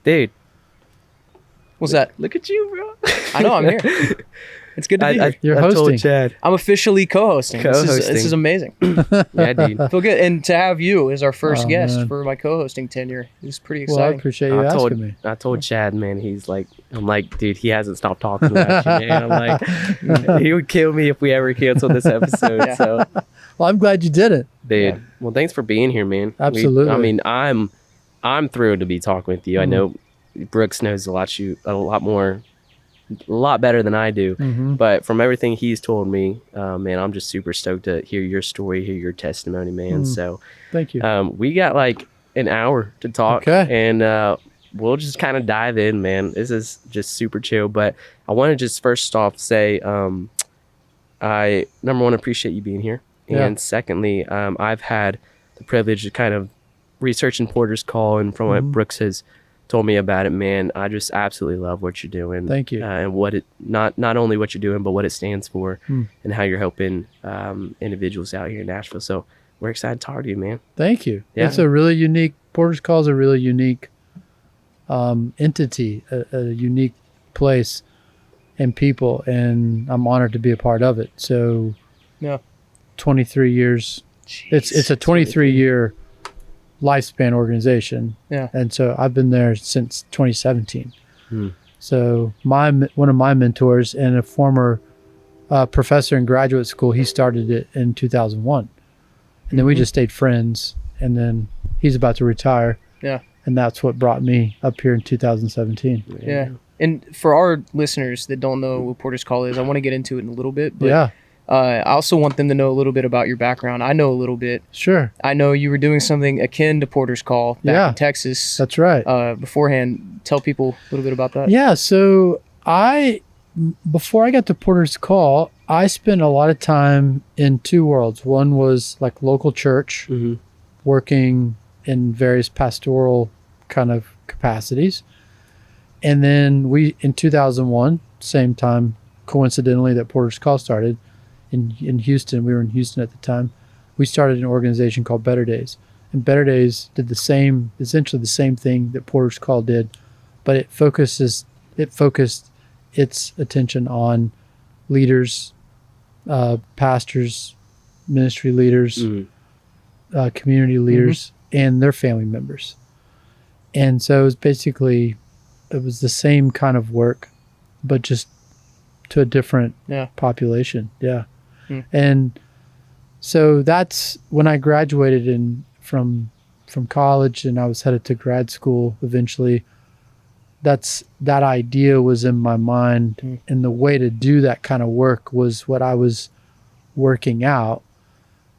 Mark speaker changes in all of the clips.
Speaker 1: Dude,
Speaker 2: What's that?
Speaker 1: look at you, bro.
Speaker 2: I know, I'm here. It's good to be here.
Speaker 3: You're
Speaker 1: I told
Speaker 3: hosting.
Speaker 1: Chad.
Speaker 2: I'm officially co-hosting. This
Speaker 1: Co-hosting.
Speaker 2: is amazing.
Speaker 1: Yeah, dude.
Speaker 2: I feel good. And to have you as our first
Speaker 3: Oh,
Speaker 2: guest
Speaker 3: man.
Speaker 2: for my co-hosting tenure is pretty
Speaker 3: Well, I
Speaker 2: exciting.
Speaker 3: appreciate you asking me.
Speaker 1: I told Chad, man, I'm like, dude, he hasn't stopped talking about you, man. I'm like, he would kill me if we ever canceled this episode.
Speaker 2: Yeah.
Speaker 1: So,
Speaker 3: Well, I'm glad you did it.
Speaker 1: dude,
Speaker 2: Yeah.
Speaker 1: well, thanks for being here, man.
Speaker 3: Absolutely.
Speaker 1: I mean, I'm thrilled to be talking with you. I know Brooks knows a lot better than I do. But from everything he's told me, man, I'm just super stoked to hear your story, hear your testimony, man. So
Speaker 3: Thank you.
Speaker 1: we got like an hour to talk,
Speaker 3: Okay.
Speaker 1: and we'll just kind of dive in, man. This is just super chill. But I want to just first off say, I number one appreciate you being here,
Speaker 3: Yeah.
Speaker 1: and secondly, I've had the privilege of kind of researching Porter's Call, and from what Brooks has told me about it, man, I just absolutely love what you're doing.
Speaker 3: Thank you.
Speaker 1: And what it not only what you're doing, but what it stands for, and how you're helping individuals out here in Nashville. So we're excited to talk to you, man.
Speaker 3: Thank you.
Speaker 1: Yeah.
Speaker 3: It's a really unique, Porter's Call is a really unique entity, a unique place and people, and I'm honored to be a part of it. So
Speaker 2: Yeah.
Speaker 3: 23 years, it's a 23 year lifespan organization.
Speaker 2: Yeah.
Speaker 3: And so I've been there since 2017. So one of my mentors and a former professor in graduate school, he started it in 2001. And then we just stayed friends. And then he's about to retire.
Speaker 2: Yeah.
Speaker 3: And that's what brought me up here in 2017.
Speaker 2: Yeah. And for our listeners that don't know what Porter's Call is, I want to get into it in a little bit. But
Speaker 3: Yeah,
Speaker 2: I also want them to know a little bit about your background. I know a little bit.
Speaker 3: sure.
Speaker 2: I know you were doing something akin to Porter's Call back in Texas.
Speaker 3: That's right.
Speaker 2: Beforehand, tell people a little bit about that.
Speaker 3: Yeah, so before I got to Porter's Call, I spent a lot of time in two worlds. One was like local church, working in various pastoral kind of capacities. And then in 2001, same time, coincidentally, that Porter's Call started in Houston. We were in Houston at the time. We started an organization called Better Days. And Better Days did essentially the same thing that Porter's Call did, but it focused its attention on leaders, pastors, ministry leaders, community leaders, and their family members. And so it was the same kind of work, but just to a different population. Yeah. And so that's when I graduated from college, and I was headed to grad school eventually. That idea was in my mind, and the way to do that kind of work was what I was working out.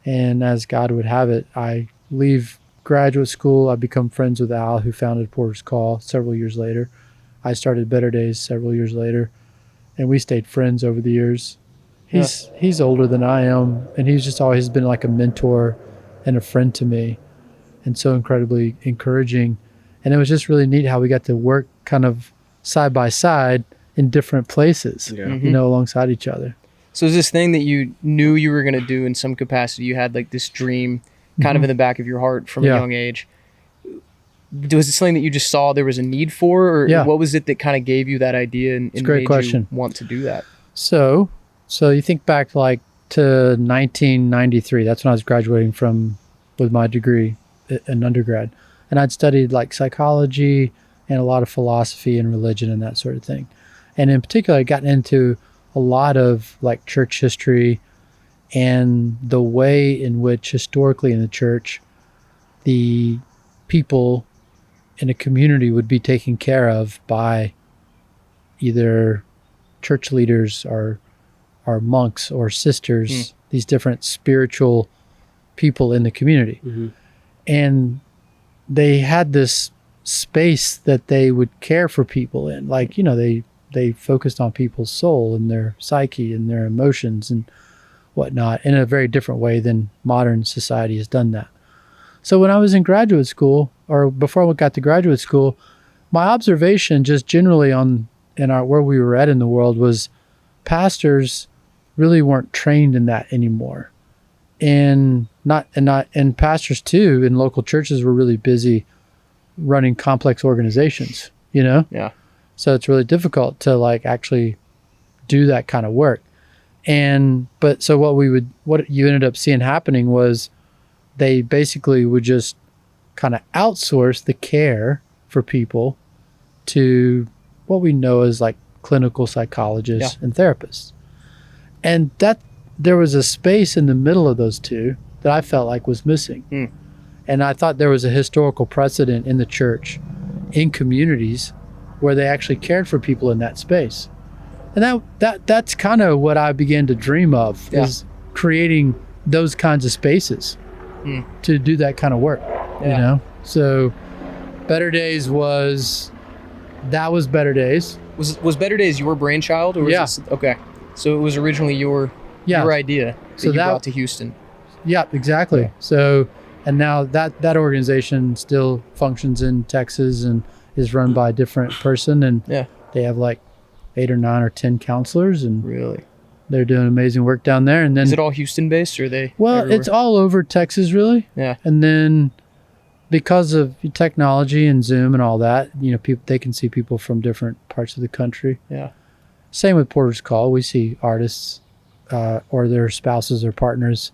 Speaker 3: And as God would have it, I leave graduate school. I become friends with Al, who founded Porter's Call several years later. I started Better Days several years later, and we stayed friends over the years. He's older than I am, and he's just always been like a mentor and a friend to me, and so incredibly encouraging. And it was just really neat how we got to work kind of side by side in different places, alongside each other.
Speaker 2: So is this thing that you knew you were going to do in some capacity? You had like this dream kind of in the back of your heart from a young age. Was it something that you just saw there was a need for, or what was it that kind of gave you that idea and
Speaker 3: great
Speaker 2: made
Speaker 3: question.
Speaker 2: you want to do that?
Speaker 3: So you think back like to 1993. That's when I was graduating with my degree in undergrad. And I'd studied like psychology and a lot of philosophy and religion and that sort of thing. And in particular, I'd gotten into a lot of like church history and the way in which historically in the church, the people in a community would be taken care of by either church leaders or monks or sisters, these different spiritual people in the community. And they had this space that they would care for people in. Like, they focused on people's soul and their psyche and their emotions and whatnot in a very different way than modern society has done that. So when I was in graduate school, or before I got to graduate school, my observation just generally where we were at in the world was pastors really weren't trained in that anymore. And pastors too in local churches were really busy running complex organizations, you know?
Speaker 2: Yeah.
Speaker 3: So it's really difficult to like actually do that kind of work. But so what you ended up seeing happening was they basically would just kind of outsource the care for people to what we know as like clinical psychologists and therapists. And that there was a space in the middle of those two that I felt like was missing. And I thought there was a historical precedent in the church, in communities, where they actually cared for people in that space. And that's kind of what I began to dream of, is creating those kinds of spaces to do that kind of work, you know? So Better Days was Better Days.
Speaker 2: Was Better Days your brainchild? Or was this, okay. So it was originally your idea that you brought to Houston.
Speaker 3: Yeah, exactly. Yeah. So, and now that organization still functions in Texas and is run by a different person. And they have like 8 or 9 or 10 counselors, and
Speaker 2: really
Speaker 3: they're doing amazing work down there. And then
Speaker 2: is it all Houston based, or are they?
Speaker 3: Well,
Speaker 2: everywhere?
Speaker 3: It's all over Texas, really. Yeah. And then because of technology and Zoom and all that, you know, they can see people from different parts of the country.
Speaker 2: Yeah.
Speaker 3: Same with Porter's Call. We see artists or their spouses or partners,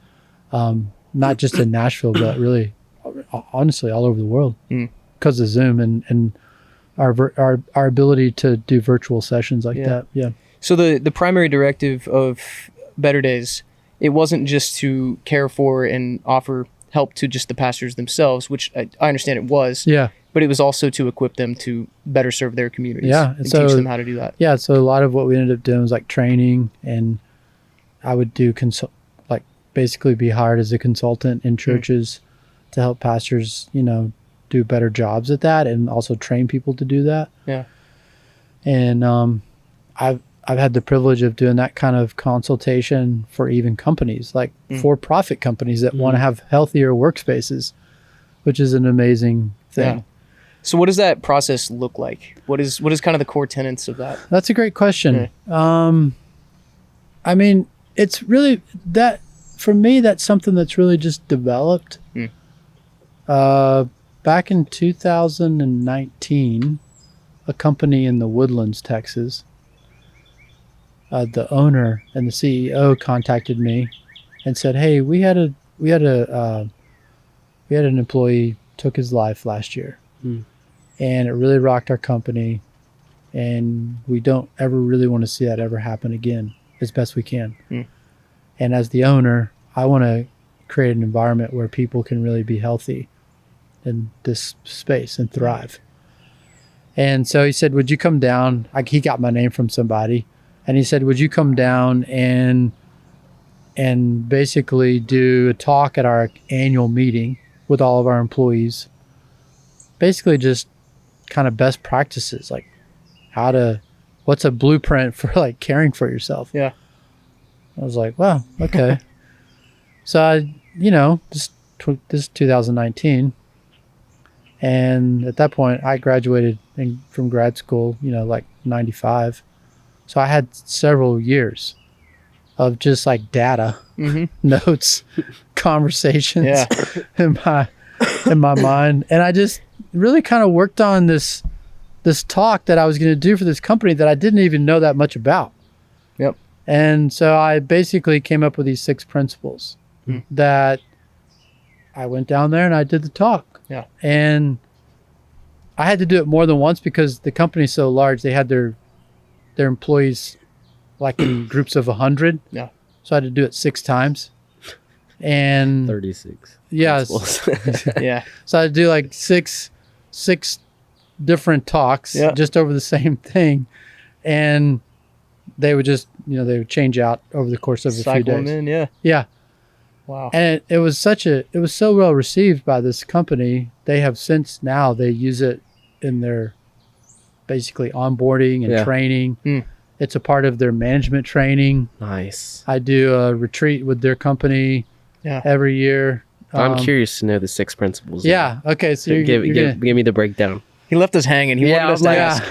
Speaker 3: not just in Nashville, but really, honestly, all over the world because of Zoom and our ability to do virtual sessions like that. Yeah.
Speaker 2: So the primary directive of Better Days, it wasn't just to care for and offer help to just the pastors themselves, which I understand it was. Yeah. But it was also to equip them to better serve their communities.
Speaker 3: Yeah.
Speaker 2: And teach them how to do that.
Speaker 3: Yeah. So a lot of what we ended up doing was like training, and I would do basically be hired as a consultant in churches to help pastors, you know, do better jobs at that, and also train people to do that. Yeah. And I've had the privilege of doing that kind of consultation for even companies, like for-profit companies that want to have healthier workspaces, which is an amazing thing.
Speaker 2: Yeah. So what does that process look like? What is kind of the core tenets of that?
Speaker 3: That's a great question. Yeah. I mean, it's really that for me, that's something that's really just developed. Back in 2019, a company in the Woodlands, Texas, the owner and the CEO contacted me and said, "Hey, we had an employee took his life last year, and it really rocked our company, and we don't ever really want to see that ever happen again as best we can. And as the owner, I want to create an environment where people can really be healthy in this space and thrive." And so he said, "Would you come down?" He got my name from somebody, and he said, "Would you come down and basically do a talk at our annual meeting with all of our employees? Basically just kind of best practices, like what's a blueprint for like caring for yourself?" Yeah. I was like, "Wow, okay." So I, this is 2019. And at that point I graduated from grad school, like 95. So I had several years of just like data, notes, conversations in my mind. And I just really kind of worked on this talk that I was going to do for this company that I didn't even know that much about. Yep. And so I basically came up with these 6 principles that I went down there and I did the talk. Yeah. And I had to do it more than once because the company's so large. They had their employees like in groups of 100. Yeah. So I had to do it 6 times. And
Speaker 1: 36.
Speaker 3: Yeah. Yeah. So I had to do like six different talks just over the same thing. And they would just, they would change out over the course of a few days.
Speaker 2: Cycle them in, yeah.
Speaker 3: Yeah. Wow. And it was so well received by this company. They have since now they use it in their basically onboarding and training. It's a part of their management training.
Speaker 1: Nice.
Speaker 3: I do a retreat with their company every year.
Speaker 1: I'm curious to know the 6 principles.
Speaker 3: Yeah. Okay. So
Speaker 1: give me the breakdown.
Speaker 2: He left us hanging. He wanted us to ask.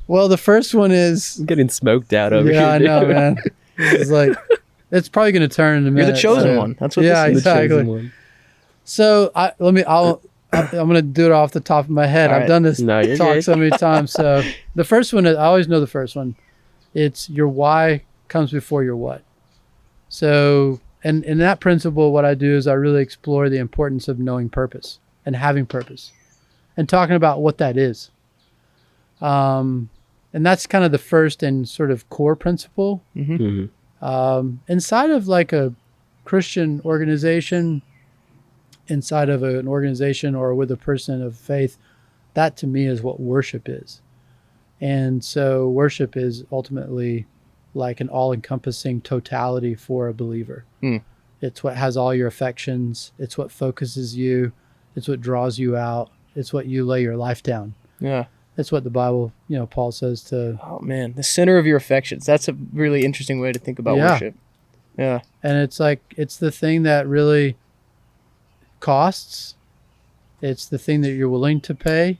Speaker 3: Well, the first one is
Speaker 1: I'm getting smoked out over here.
Speaker 3: Yeah, I know, man. It's like it's probably going to turn in a minute.
Speaker 2: You're the chosen one. That's what
Speaker 3: this is.
Speaker 2: Exactly.
Speaker 3: The chosen one. So I'm going to do it off the top of my head.
Speaker 2: All
Speaker 3: I've
Speaker 2: right.
Speaker 3: done this
Speaker 1: No, you're
Speaker 3: talk
Speaker 1: good.
Speaker 3: so many times. So the first one, I always know the first one. It's your why comes before your what. So, and in that principle, what I do is I really explore the importance of knowing purpose and having purpose and talking about what that is. And that's kind of the first and sort of core principle. Inside of like a Christian organization, inside of an organization or with a person of faith, that to me is what worship is. And so worship is ultimately like an all-encompassing totality for a believer. It's what has all your affections. It's what focuses you. It's what draws you out. It's what you lay your life down.
Speaker 2: Yeah.
Speaker 3: That's what the Bible, Paul says to...
Speaker 2: Oh, man. The center of your affections. That's a really interesting way to think about worship. Yeah.
Speaker 3: And it's like, it's the thing that really costs. It's the thing that you're willing to pay,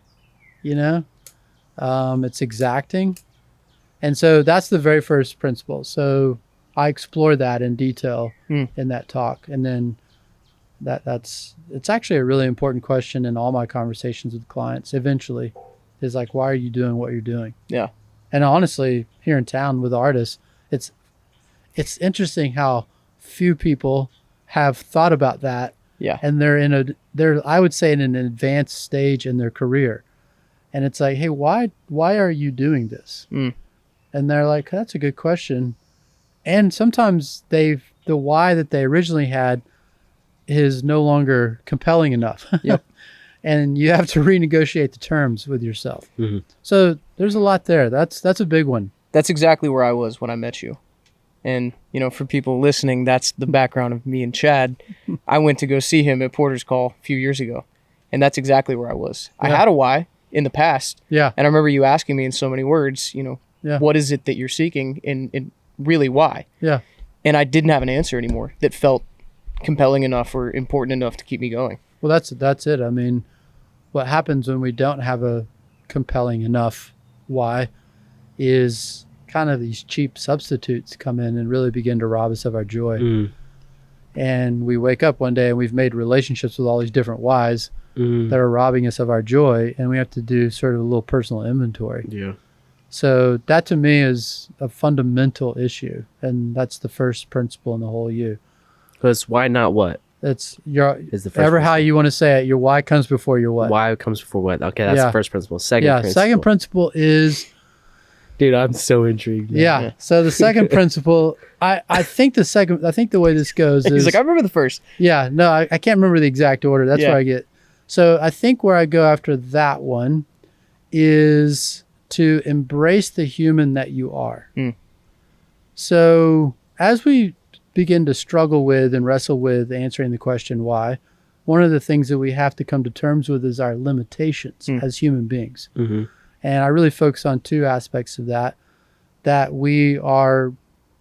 Speaker 3: it's exacting. And so that's the very first principle. So I explore that in detail in that talk. And then it's actually a really important question in all my conversations with clients eventually is like, why are you doing what you're doing?
Speaker 2: Yeah.
Speaker 3: And honestly, here in town with artists, it's interesting how few people have thought about that.
Speaker 2: Yeah.
Speaker 3: And they're I would say in an advanced stage in their career. And it's like, hey, why are you doing this? And they're like, that's a good question. And sometimes the why that they originally had is no longer compelling enough.
Speaker 2: Yep.
Speaker 3: And you have to renegotiate the terms with yourself. So there's a lot there. That's a big one.
Speaker 2: That's exactly where I was when I met you. And, for people listening, that's the background of me and Chad. I went to go see him at Porter's Call a few years ago. And that's exactly where I was.
Speaker 3: Yeah.
Speaker 2: I had a why in the past.
Speaker 3: Yeah.
Speaker 2: And I remember you asking me in so many words,
Speaker 3: Yeah.
Speaker 2: what is it that you're seeking and really why?
Speaker 3: Yeah.
Speaker 2: And I didn't have an answer anymore that felt compelling enough or important enough to keep me going.
Speaker 3: Well, that's it. I mean, what happens when we don't have a compelling enough why is kind of these cheap substitutes come in and really begin to rob us of our joy. And we wake up one day and we've made relationships with all these different whys that are robbing us of our joy, and we have to do sort of a little personal inventory.
Speaker 1: Yeah.
Speaker 3: So that to me is a fundamental issue, and that's the first principle in the whole you.
Speaker 1: Because why not what?
Speaker 3: It's your
Speaker 1: Is the first
Speaker 3: ever how
Speaker 1: principle.
Speaker 3: you want to say it. Your why comes before your what.
Speaker 1: Why comes before what? Okay, that's
Speaker 3: Yeah.
Speaker 1: the first principle. Second principle.
Speaker 3: Second principle is
Speaker 1: Dude, I'm so intrigued. man.
Speaker 3: yeah. So the second principle, I think the way this goes is
Speaker 2: He's like, I remember the first.
Speaker 3: yeah, no, I can't remember the exact order. That's
Speaker 2: Yeah.
Speaker 3: where I get. So I think where I go after that one is to embrace the human that you are. So as we begin to struggle with and wrestle with answering the question why, one of the things that we have to come to terms with is our limitations as human beings. And I really focus on two aspects of that we are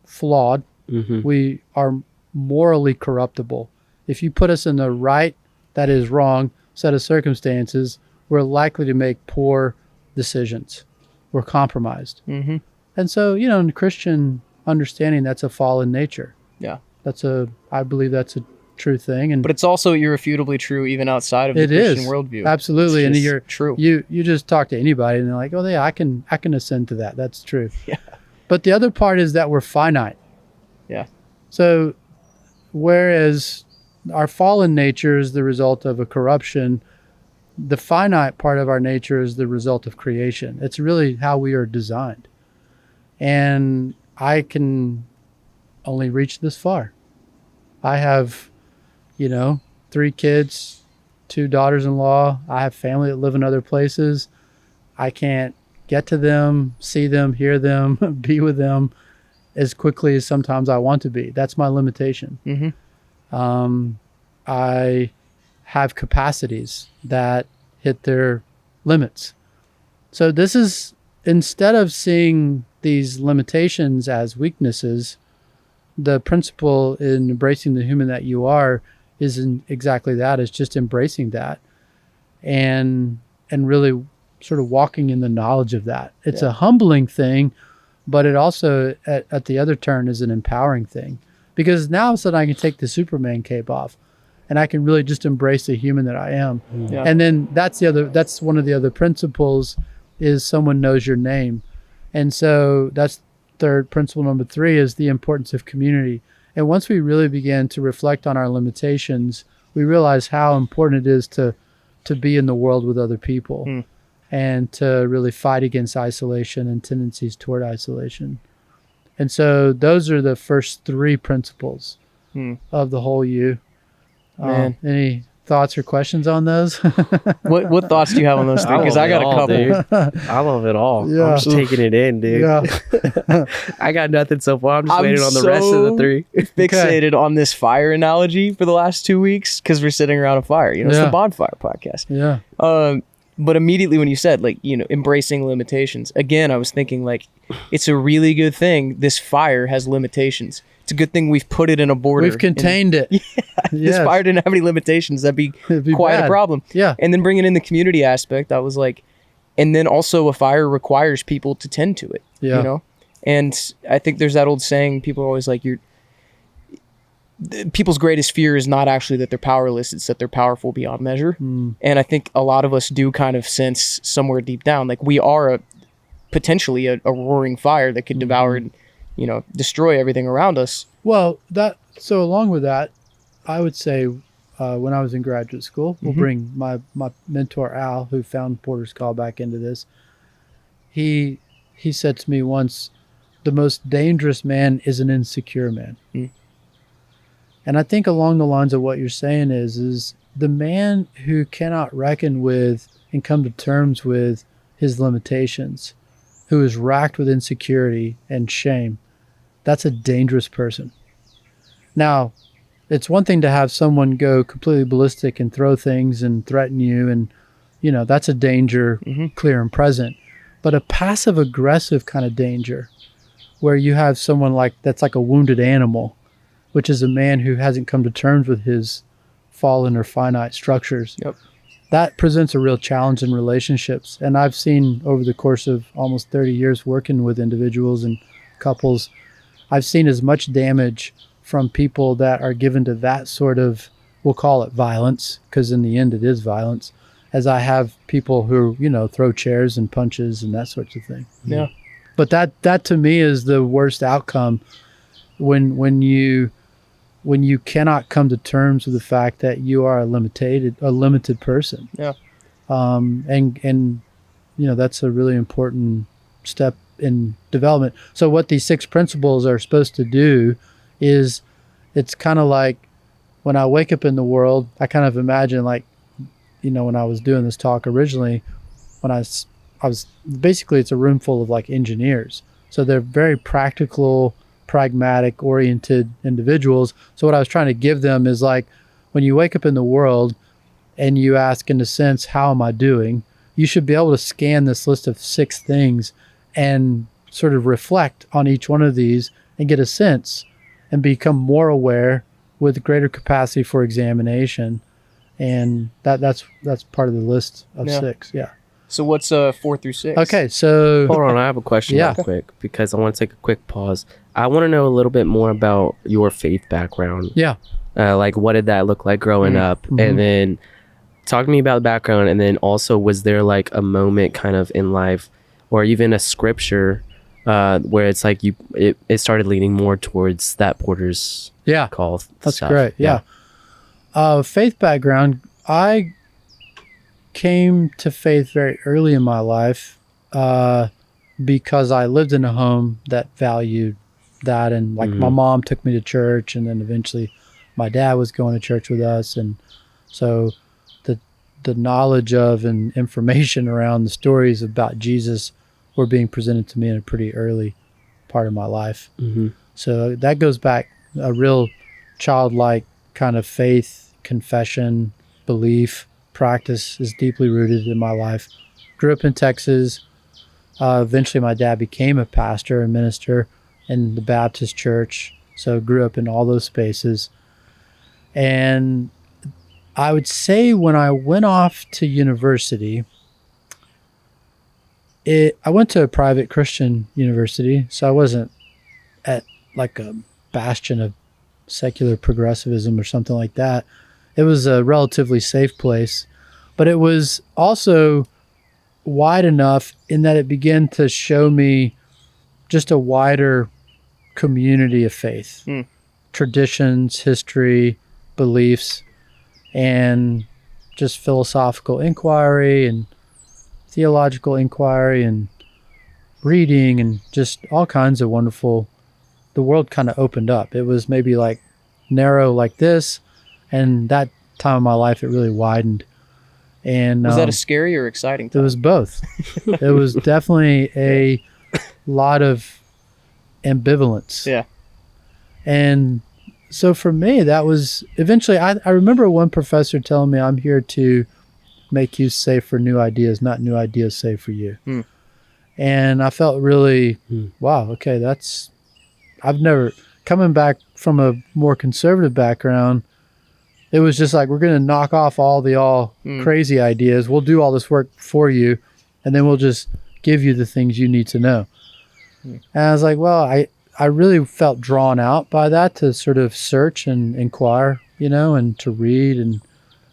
Speaker 3: flawed. We are morally corruptible. If you put us in the right, that is wrong, set of circumstances, we're likely to make poor decisions. We're compromised. And so, in the Christian understanding, that's a fallen nature.
Speaker 2: Yeah.
Speaker 3: I believe that's a true thing.
Speaker 2: But it's also irrefutably true even outside of the
Speaker 3: It
Speaker 2: Christian
Speaker 3: is
Speaker 2: worldview.
Speaker 3: absolutely,
Speaker 2: It's
Speaker 3: and
Speaker 2: just
Speaker 3: you're
Speaker 2: true.
Speaker 3: You just talk to anybody, and they're like, "Oh, yeah, I can ascend to that. That's true."
Speaker 2: Yeah.
Speaker 3: But the other part is that we're finite.
Speaker 2: Yeah.
Speaker 3: So, whereas our fallen nature is the result of a corruption, the finite part of our nature is the result of creation. It's really how we are designed, and I can only reach this far. I have 3 kids, 2 daughters-in-law. I have family that live in other places. I can't get to them, see them, hear them, be with them as quickly as sometimes I want to be. That's my limitation. I have capacities that hit their limits. So this is, instead of seeing these limitations as weaknesses, the principle in embracing the human that you are is in exactly that. It's just embracing that and really sort of walking in the knowledge of that. It's a humbling thing, but it also at the other turn is an empowering thing, because now all of a sudden I can take the Superman cape off and I can really just embrace the human that I am.
Speaker 2: Yeah.
Speaker 3: And then that's one of the other principles is someone knows your name. And so that's third principle. Number 3 is the importance of community. And once we really begin to reflect on our limitations, we realize how important it is to be in the world with other people and to really fight against isolation and tendencies toward isolation. And so those are the first 3 principles of the whole you.
Speaker 2: Man.
Speaker 3: Any thoughts or questions on those?
Speaker 2: What thoughts do you have on those 3? Because I got a couple.
Speaker 1: Dude. I love it all.
Speaker 3: Yeah.
Speaker 1: I'm just taking it in, dude.
Speaker 3: Yeah.
Speaker 1: I got nothing so far. I'm just
Speaker 2: I'm
Speaker 1: waiting on the rest of the 3.
Speaker 2: Fixated on this fire analogy for the last 2 weeks because we're sitting around a fire. You know, it's the Bondfire podcast.
Speaker 3: Yeah.
Speaker 2: But immediately when you said, like, you know, embracing limitations, again, I was thinking, like, it's a really good thing this fire has limitations. It's a good thing we've put it in a border.
Speaker 3: We've contained it.
Speaker 2: This fire didn't have any limitations. That'd be quite
Speaker 3: bad.
Speaker 2: a problem.
Speaker 3: Yeah.
Speaker 2: And then bringing in the community aspect, I was like, and then also a fire requires people to tend to it.
Speaker 3: Yeah.
Speaker 2: You know? And I think there's that old saying, people are always like, people's greatest fear is not actually that they're powerless, it's that they're powerful beyond measure. And I think a lot of us do kind of sense somewhere deep down, like we are potentially a roaring fire that could devour and, you know, destroy everything around us.
Speaker 3: Well, so along with that, I would say when I was in graduate school, we'll bring my mentor Al, who found Porter's Call, back into this. He said to me once, the most dangerous man is an insecure man. And I think along the lines of what you're saying is the man who cannot reckon with and come to terms with his limitations, who is racked with insecurity and shame, that's a dangerous person. Now, it's one thing to have someone go completely ballistic and throw things and threaten you, and, you know, that's a danger, clear and present. But a passive aggressive kind of danger, where you have someone that's like a wounded animal, which is a man who hasn't come to terms with his fallen or finite structures.
Speaker 2: Yep.
Speaker 3: That presents a real challenge in relationships. And I've seen over the course of almost 30 years working with individuals and couples, I've seen as much damage from people that are given to that sort of, we'll call it violence, because in the end it is violence, as I have people who, you know, throw chairs and punches and that sort of thing.
Speaker 2: Yeah.
Speaker 3: But that to me is the worst outcome when you cannot come to terms with the fact that you are a limited person.
Speaker 2: Yeah.
Speaker 3: And you know, that's a really important step in development. So what these 6 principles are supposed to do is, it's kind of like when I wake up in the world, I kind of imagine, like, you know, when I was doing this talk originally, when I was basically, it's a room full of like engineers. So they're very practical, pragmatic oriented individuals. So what I was trying to give them is, like, when you wake up in the world and you ask, in a sense, how am I doing? You should be able to scan this list of 6 things and sort of reflect on each one of these and get a sense and become more aware with greater capacity for examination. And that's part of the list of 6. Yeah.
Speaker 2: So what's 4 through 6?
Speaker 3: Okay, so
Speaker 1: Hold on, I have a question real quick, because I want to take a quick pause. I want to know a little bit more about your faith background.
Speaker 3: Yeah.
Speaker 1: Like, what did that look like growing up? And then talk to me about the background. And then also, was there like a moment kind of in life, or even a scripture, where it's like it started leaning more towards that Porter's Call
Speaker 3: That's
Speaker 1: stuff?
Speaker 3: great. Yeah. Faith background. I came to faith very early in my life because I lived in a home that valued that, and like my mom took me to church, and then eventually my dad was going to church with us, and so the knowledge of and information around the stories about Jesus were being presented to me in a pretty early part of my life. So that goes back, a real childlike kind of faith, confession, belief, practice is deeply rooted in my life. Grew up in Texas. Eventually my dad became a pastor and minister in the Baptist church. So grew up in all those spaces. And I would say when I went off to university, I went to a private Christian university. So I wasn't at like a bastion of secular progressivism or something like that. it was a relatively safe place, but it was also wide enough in that it began to show me just a wider community of faith, traditions, history, beliefs, and just philosophical inquiry and theological inquiry and reading and just all kinds of wonderful. The world kind of opened up. It was maybe like narrow like this, and that time of my life it really widened. And
Speaker 2: was that a scary or exciting time?
Speaker 3: It was both. It was definitely a lot of ambivalence.
Speaker 2: Yeah.
Speaker 3: And so for me, that was eventually, I remember one professor telling me, I'm here to make you safe for new ideas, not new ideas safe for you. And I felt really, wow, okay, I've never, coming back from a more conservative background, it was just like, we're going to knock off all the crazy ideas. We'll do all this work for you, and then we'll just give you the things you need to know. And I was like, well, I really felt drawn out by that to sort of search and inquire, and to read. And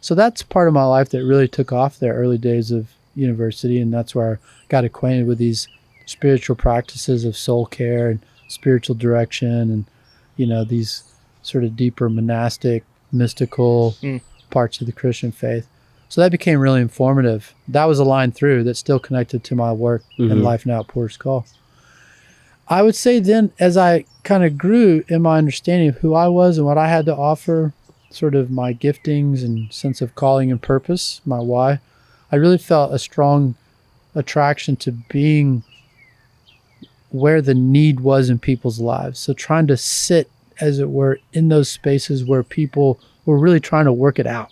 Speaker 3: so that's part of my life that really took off there, early days of university. And that's where I got acquainted with these spiritual practices of soul care and spiritual direction and, these sort of deeper monastic, mystical parts of the Christian faith. So that became really informative. That was a line through that still connected to my work in Life Now at Porter's Call. I would say then, as I kind of grew in my understanding of who I was and what I had to offer, sort of my giftings and sense of calling and purpose, my why, I really felt a strong attraction to being where the need was in people's lives. So trying to sit, as it were, in those spaces where people were really trying to work it out.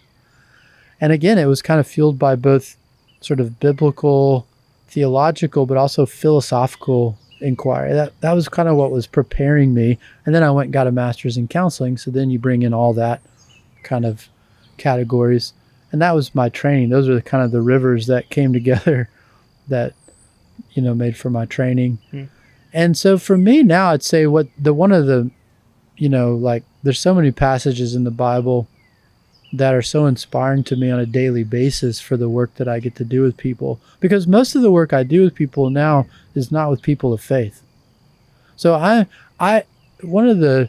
Speaker 3: And again, it was kind of fueled by both sort of biblical, theological, but also philosophical inquiry. That was kind of what was preparing me. And then I went and got a master's in counseling. So then you bring in all that kind of categories. And that was my training. Those are kind of the rivers that came together that, made for my training. And so for me now, I'd say one of the, there's so many passages in the Bible that are so inspiring to me on a daily basis for the work that I get to do with people. Because most of the work I do with people now is not with people of faith. So one of the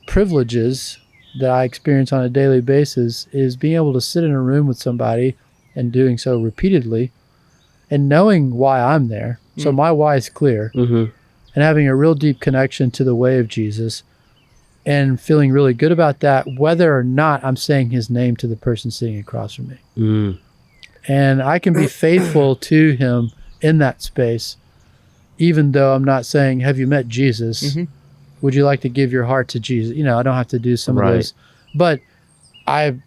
Speaker 3: privileges that I experience on a daily basis is being able to sit in a room with somebody and doing so repeatedly and knowing why I'm there. So my why is clear, and having a real deep connection to the way of Jesus and feeling really good about that, whether or not I'm saying his name to the person sitting across from me. And I can be faithful to him in that space, even though I'm not saying, have you met Jesus? Would you like to give your heart to Jesus? I don't have to do some of those, but I'm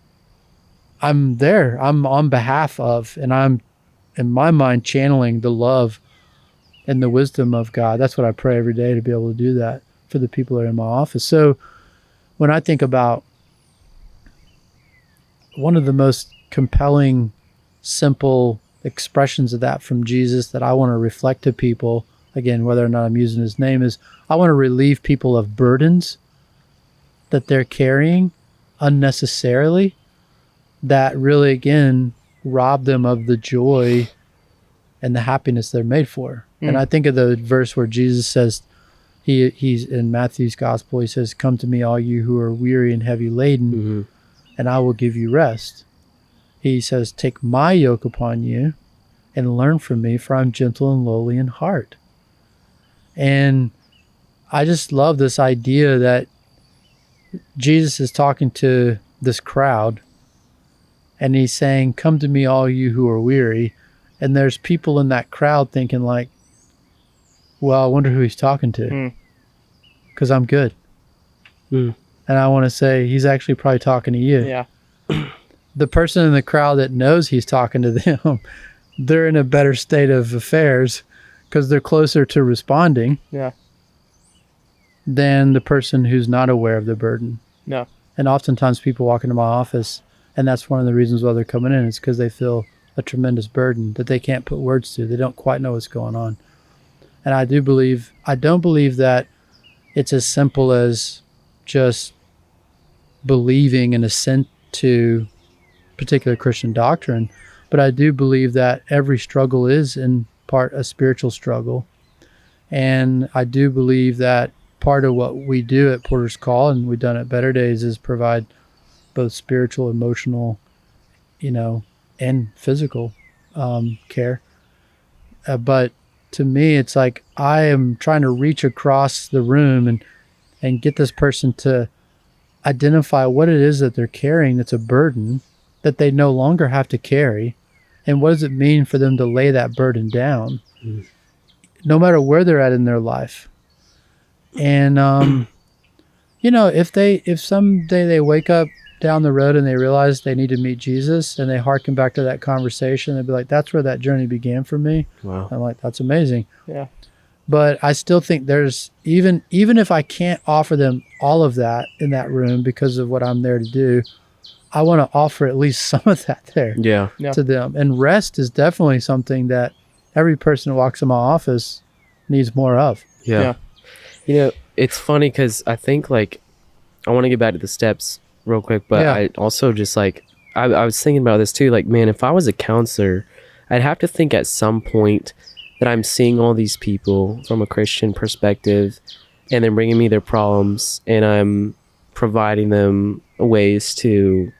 Speaker 3: there. I'm on behalf of, and I'm in my mind channeling the love and the wisdom of God. That's what I pray every day, to be able to do that for the people that are in my office. So when I think about one of the most compelling, simple expressions of that from Jesus that I want to reflect to people, again, whether or not I'm using his name, is I want to relieve people of burdens that they're carrying unnecessarily that really, again, rob them of the joy and the happiness they're made for. And I think of the verse where Jesus says, he's in Matthew's gospel, he says, come to me, all you who are weary and heavy laden, and I will give you rest. He says, take my yoke upon you and learn from me, for I'm gentle and lowly in heart. And I just love this idea that Jesus is talking to this crowd and he's saying, come to me, all you who are weary. And there's people in that crowd thinking like, well, I wonder who he's talking to, because I'm good. And I want to say, he's actually probably talking to you.
Speaker 2: Yeah.
Speaker 3: The person in the crowd that knows he's talking to them, they're in a better state of affairs because they're closer to responding than the person who's not aware of the burden.
Speaker 2: No.
Speaker 3: And oftentimes people walk into my office, and that's one of the reasons why they're coming in, is because they feel a tremendous burden that they can't put words to. They don't quite know what's going on. And I don't believe that it's as simple as just believing and to particular Christian doctrine, but I do believe that every struggle is in part a spiritual struggle. And I do believe that part of what we do at Porter's Call, and we've done at Better Days, is provide both spiritual, emotional, and physical care. But to me, it's like I am trying to reach across the room and get this person to identify what it is that they're carrying that's a burden that they no longer have to carry. And what does it mean for them to lay that burden down, no matter where they're at in their life? And, if someday they wake up down the road and they realize they need to meet Jesus and they hearken back to that conversation, they'd be like, that's where that journey began for me.
Speaker 1: Wow.
Speaker 3: I'm like, that's amazing.
Speaker 2: Yeah.
Speaker 3: But I still think there's, even if I can't offer them all of that in that room because of what I'm there to do, I want to offer at least some of that there to them. And rest is definitely something that every person who walks in my office needs more of.
Speaker 1: Yeah. It's funny because I think I want to get back to the steps real quick, but I also just I was thinking about this too. Man, if I was a counselor, I'd have to think at some point that I'm seeing all these people from a Christian perspective and then bringing me their problems, and I'm providing them ways to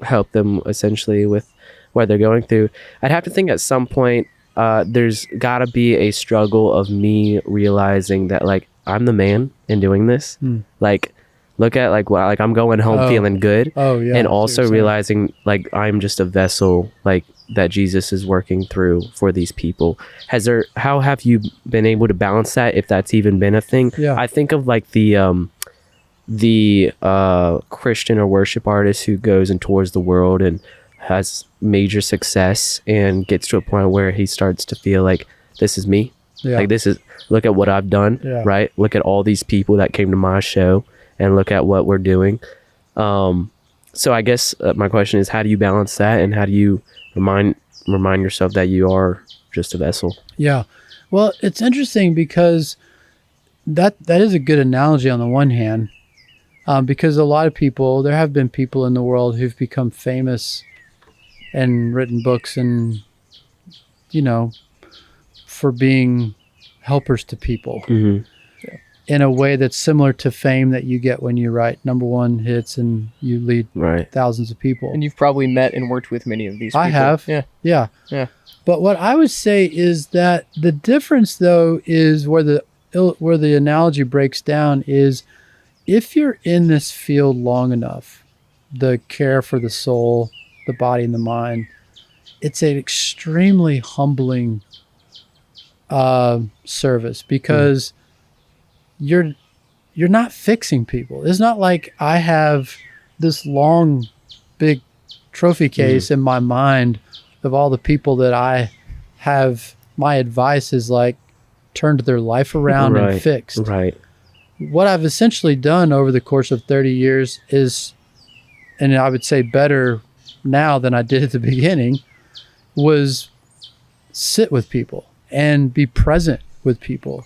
Speaker 1: help them essentially with what they're going through. I'd have to think at some point there's got to be a struggle of me realizing that I'm the man in doing this. Look at I'm going home feeling good. Oh yeah. And also realizing I'm just a vessel that Jesus is working through for these people. How have you been able to balance that, if that's even been a thing? Yeah. I think of the Christian or worship artist who goes and tours the world and has major success and gets to a point where he starts to feel like, this is me. Yeah. Look at what I've done, right? Look at all these people that came to my show and look at what we're doing. So I guess my question is, how do you balance that, and how do you remind yourself that you are just a vessel? Yeah. Well, it's interesting because that is a good analogy on the one hand, because a lot of people, there have been people in the world who've become famous and written books and, for being helpers to people in a way that's similar to fame that you get when you write #1 hits and you lead thousands of people.
Speaker 2: And you've probably met and worked with many of these people.
Speaker 3: I have. Yeah. But what I would say is that the difference, though, is where the analogy breaks down is, if you're in this field long enough, the care for the soul, the body, and the mind, it's an extremely humbling service, because you're not fixing people. It's not like I have this long, big trophy case in my mind of all the people that I have. My advice is turned their life around and fixed. Right. What I've essentially done over the course of 30 years is, and I would say better now than I did at the beginning, was sit with people and be present with people.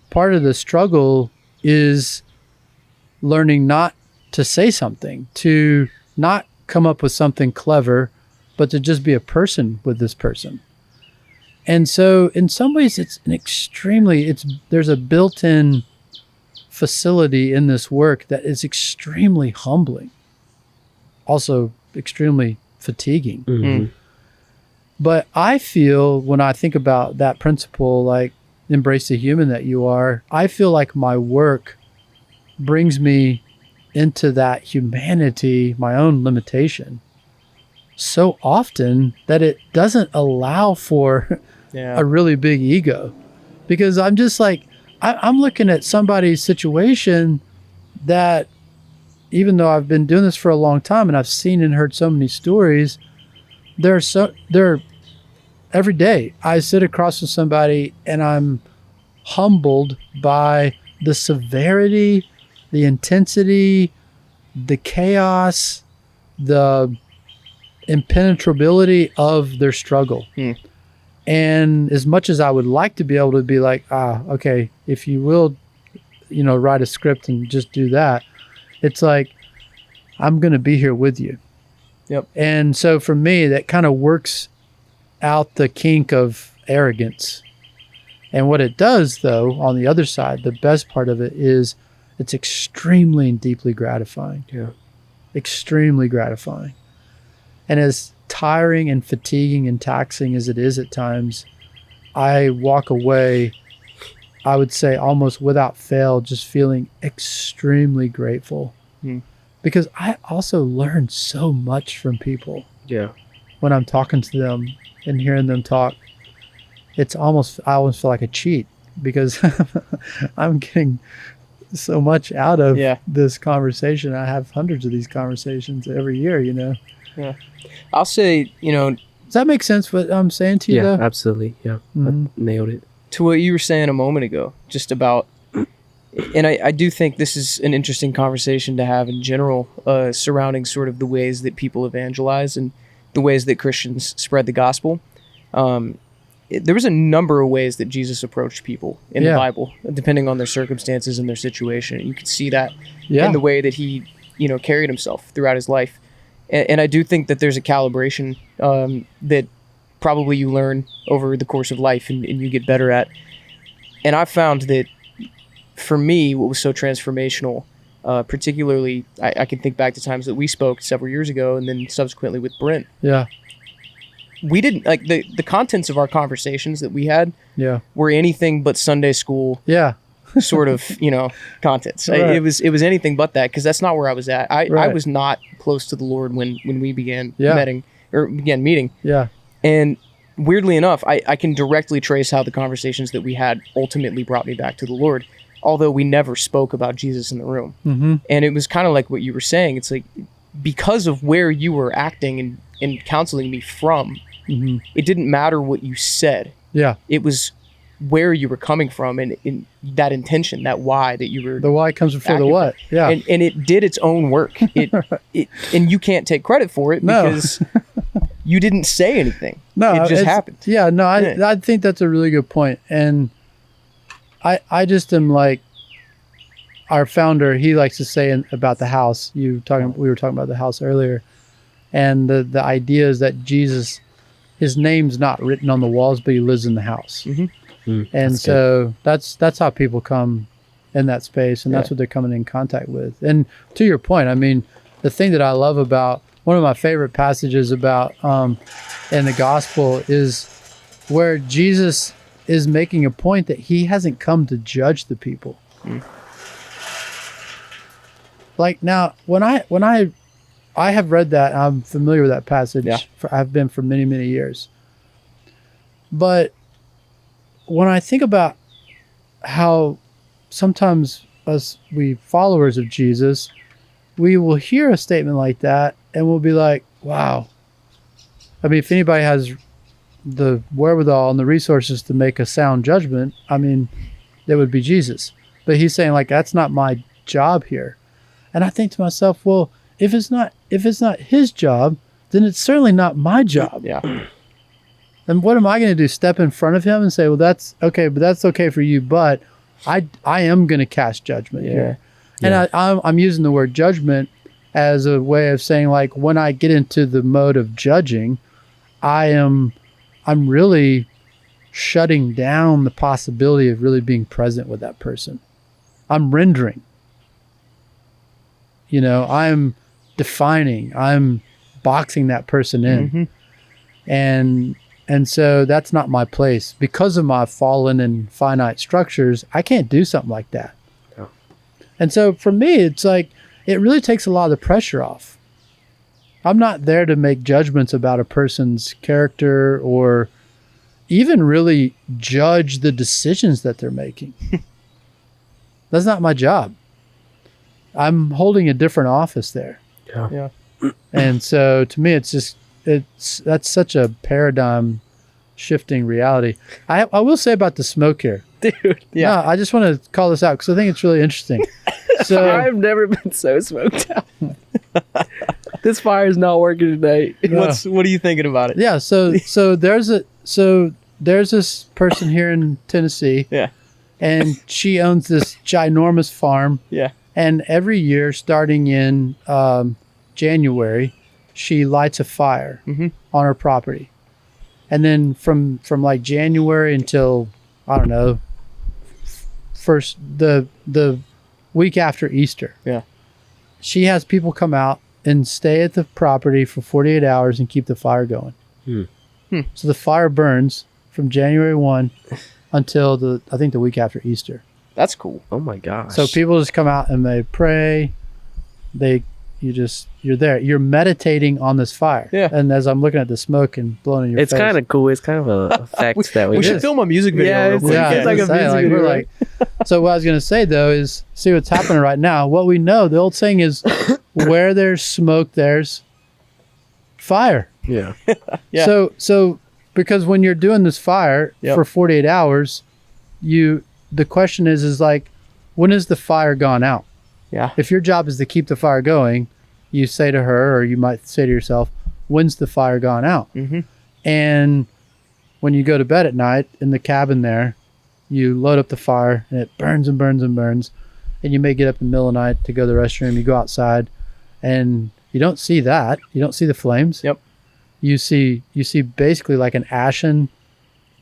Speaker 3: Part of the struggle is learning not to say something, to not come up with something clever, but to just be a person with this person. And so in some ways there's a built-in facility in this work that is extremely humbling, also extremely fatiguing. Mm-hmm. But I feel, when I think about that principle, embrace the human that you are, I feel like my work brings me into that humanity, my own limitation, so often that it doesn't allow for a really big ego. Because I'm just I'm looking at somebody's situation that, even though I've been doing this for a long time and I've seen and heard so many stories, they're every day I sit across from somebody and I'm humbled by the severity, the intensity, the chaos, the impenetrability of their struggle. And as much as I would like to be able to be okay, if you will, write a script and just do that, it's I'm going to be here with you.
Speaker 2: Yep.
Speaker 3: And so for me, that kind of works out the kink of arrogance. And what it does, though, on the other side, the best part of it is it's extremely and deeply gratifying.
Speaker 1: Yeah.
Speaker 3: Extremely gratifying. And as tiring and fatiguing and taxing as it is at times, I walk away, I would say almost without fail, just feeling extremely grateful. Because I also learn so much from people.
Speaker 1: Yeah.
Speaker 3: When I'm talking to them and hearing them talk. I almost feel like a cheat because I'm getting so much out of this conversation. I have hundreds of these conversations every year,
Speaker 2: Yeah. I'll say,
Speaker 3: Does that make sense what I'm saying to you, though?
Speaker 1: Yeah, absolutely. Yeah. Nailed it.
Speaker 2: To what you were saying a moment ago, just about, and I do think this is an interesting conversation to have in general, surrounding sort of the ways that people evangelize and the ways that Christians spread the gospel. There was a number of ways that Jesus approached people in the Bible, depending on their circumstances and their situation. You could see that in the way that he, carried himself throughout his life. And I do think that there's a calibration that probably you learn over the course of life and you get better at. And I found that for me, what was so transformational, particularly, I can think back to times that we spoke several years ago and then subsequently with Brent.
Speaker 3: Yeah.
Speaker 2: We didn't like the contents of our conversations that we had were anything but Sunday school sort of contents.
Speaker 3: Right.
Speaker 2: It was anything but that, because that's not where I was at. I was not close to the Lord when we began meeting.
Speaker 3: Yeah.
Speaker 2: And weirdly enough, I can directly trace how the conversations that we had ultimately brought me back to the Lord, although we never spoke about Jesus in the room. And it was kind of like what you were saying. It's like, because of where you were acting and counseling me from, it didn't matter what you said.
Speaker 3: Yeah.
Speaker 2: It was where you were coming from and in that intention, that why that you were.
Speaker 3: The why comes before the what. Yeah.
Speaker 2: And it did its own work. It and you can't take credit for it because you didn't say anything.
Speaker 3: No,
Speaker 2: it just happened.
Speaker 3: Yeah. No, I think that's a really good point. And I just am like, our founder, he likes to say about the house. We were talking about the house earlier, and the idea is that Jesus, his name's not written on the walls, but he lives in the house. And so that's how people come in that space, and that's what they're coming in contact with. And to your point, I mean, the thing that I love about one of my favorite passages about in the gospel is where Jesus is making a point that he hasn't come to judge the people. Like now, when I have read that, I'm familiar with that passage. I've been for many, many years. But when I think about how sometimes we followers of Jesus, we will hear a statement like that and we'll be like, wow. I mean, if anybody has the wherewithal and the resources to make a sound judgment, I mean, that would be Jesus. But he's saying, like, that's not my job here. And I think to myself, well, if it's not his job, then it's certainly not my job.
Speaker 2: Yeah.
Speaker 3: And what am I going to do? Step in front of him and say, well, that's okay, but that's okay for you. But I am going to cast judgment here. And I'm using the word judgment as a way of saying, like, when I get into the mode of judging, I'm really shutting down the possibility of really being present with that person. I'm rendering. I'm defining. I'm boxing that person in. And so that's not my place. Because of my fallen and finite structures, I can't do something like that. Yeah. And so for me, it's like, it really takes a lot of the pressure off. I'm not there to make judgments about a person's character or even really judge the decisions that they're making. That's not my job. I'm holding a different office there.
Speaker 2: Yeah.
Speaker 3: And so to me, that's such a paradigm shifting reality. I will say about the smoke here.
Speaker 2: Dude, yeah.
Speaker 3: No, I just want to call this out because I think it's really interesting. So
Speaker 1: I've never been so smoked out. This fire is not working tonight.
Speaker 2: What are you thinking about it?
Speaker 3: Yeah, so there's this person here in Tennessee.
Speaker 2: Yeah.
Speaker 3: And she owns this ginormous farm.
Speaker 2: Yeah.
Speaker 3: And every year, starting in January, she lights a fire on her property. And then from like January until, I don't know, first the week after Easter.
Speaker 2: Yeah.
Speaker 3: She has people come out and stay at the property for 48 hours and keep the fire going. So the fire burns from January 1 until I think the week after Easter.
Speaker 2: That's cool.
Speaker 1: Oh my gosh.
Speaker 3: So people just come out and they pray. You're there. You're meditating on this fire.
Speaker 2: Yeah.
Speaker 3: And as I'm looking at the smoke and blowing in your face.
Speaker 1: It's kind of cool. It's kind of a effect that
Speaker 2: we should film a music video.
Speaker 1: Yeah,
Speaker 2: real quick.
Speaker 1: it's like a music video. Right?
Speaker 3: So what I was going to say though is see what's happening right now. What we know, the old saying is where there's smoke, there's fire.
Speaker 1: Yeah.
Speaker 2: Yeah.
Speaker 3: So because when you're doing this fire for 48 hours, the question is like, when is the fire gone out?
Speaker 2: Yeah.
Speaker 3: If your job is to keep the fire going, you say to her, or you might say to yourself, when's the fire gone out? And when you go to bed at night in the cabin there, you load up the fire and it burns and burns and burns. And you may get up in the middle of the night to go to the restroom. You go outside and you don't see that. You don't see the flames.
Speaker 2: Yep.
Speaker 3: You see basically like an ashen